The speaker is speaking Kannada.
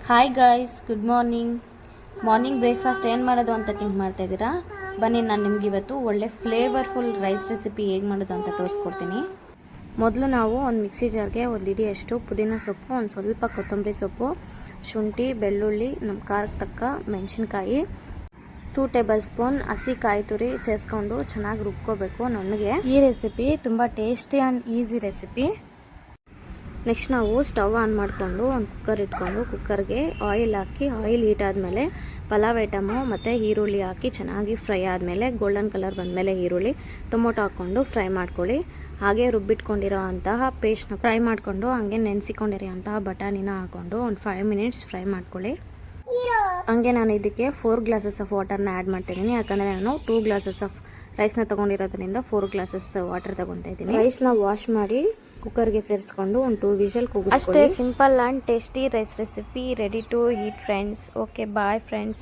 Hi guys, good morning. Morning breakfast ಏನು ಮಾಡೋದು ಅಂತ ಥಿಂಕ್ ಮಾಡ್ತಾ ಇದ್ದೀರಾ? ಬನ್ನಿ, ನಾನು ನಿಮ್ಗೆ ಇವತ್ತು ಒಳ್ಳೆ ಫ್ಲೇವರ್ಫುಲ್ ರೈಸ್ ರೆಸಿಪಿ ಹೇಗೆ ಮಾಡೋದು ಅಂತ ತೋರಿಸ್ಕೊಡ್ತೀನಿ. ಮೊದಲು ನಾವು ಒಂದು ಮಿಕ್ಸಿ ಜಾರ್ಗೆ ಒಂದು ಇಡಿಯಷ್ಟು ಪುದೀನ ಸೊಪ್ಪು, ಒಂದು ಸ್ವಲ್ಪ ಕೊತ್ತಂಬರಿ ಸೊಪ್ಪು, ಶುಂಠಿ, ಬೆಳ್ಳುಳ್ಳಿ, ನಮ್ಮ ಖಾರಕ್ಕೆ ತಕ್ಕ ಮೆಣಸಿನ್ಕಾಯಿ, 2 ಟೇಬಲ್ ಸ್ಪೂನ್ ಹಸಿ ಕಾಯಿ ತುರಿ ಸೇರಿಸ್ಕೊಂಡು ಚೆನ್ನಾಗಿ ರುಬ್ಕೋಬೇಕು ನುಣ್ಣಗೆ. ಈ ರೆಸಿಪಿ ತುಂಬ tasty and easy recipe. Next ನಾವು ಸ್ಟವ್ ಆನ್ ಮಾಡಿಕೊಂಡು ಒಂದು ಕುಕ್ಕರ್ ಇಟ್ಕೊಂಡು ಕುಕ್ಕರ್ಗೆ ಆಯಿಲ್ ಹಾಕಿ, ಆಯಿಲ್ ಹೀಟ್ ಆದಮೇಲೆ ಪಲಾವ್ ಐಟಮು ಮತ್ತು ಈರುಳ್ಳಿ ಹಾಕಿ ಚೆನ್ನಾಗಿ ಫ್ರೈ ಆದಮೇಲೆ ಗೋಲ್ಡನ್ ಕಲರ್ ಬಂದಮೇಲೆ ಈರುಳ್ಳಿ, ಟೊಮೊಟೊ ಹಾಕ್ಕೊಂಡು ಫ್ರೈ ಮಾಡ್ಕೊಳ್ಳಿ. ಹಾಗೆ ರುಬ್ಬಿಟ್ಕೊಂಡಿರೋ ಅಂತಹ ಪೇಸ್ಟ್ನ ಫ್ರೈ ಮಾಡಿಕೊಂಡು ಹಾಗೆ ನೆನೆಸಿಕೊಂಡಿರೋ ಅಂತಹ ಬಟಾಣಿನ ಹಾಕ್ಕೊಂಡು ಒಂದು 5 ಮಿನಿಟ್ಸ್ ಫ್ರೈ ಮಾಡ್ಕೊಳ್ಳಿ. ಹಂಗೆ ನಾನು ಇದಕ್ಕೆ 4 ಗ್ಲಾಸಸ್ ಆಫ್ ವಾಟರ್ನ ಆ್ಯಡ್ ಮಾಡ್ತಾಯಿದ್ದೀನಿ. ಯಾಕಂದರೆ ನಾನು 2 ಗ್ಲಾಸಸ್ ಆಫ್ ರೈಸ್ನ ತೊಗೊಂಡಿರೋದ್ರಿಂದ 4 ಗ್ಲಾಸಸ್ ವಾಟರ್ ತೊಗೊತಾ ಇದ್ದೀನಿ. ರೈಸ್ನ ವಾಶ್ ಮಾಡಿ ಕುಕ್ಕರ್ಗೆ ಸೇರಿಸ್ಕೊಂಡು ಒಂದು 2 ವಿಷಲ್ ಕೂಗಿಸ್ಕೊಳ್ಳಿ. ಅಷ್ಟೇ, simple and tasty rice recipe ready to eat friends. Okay, bye friends.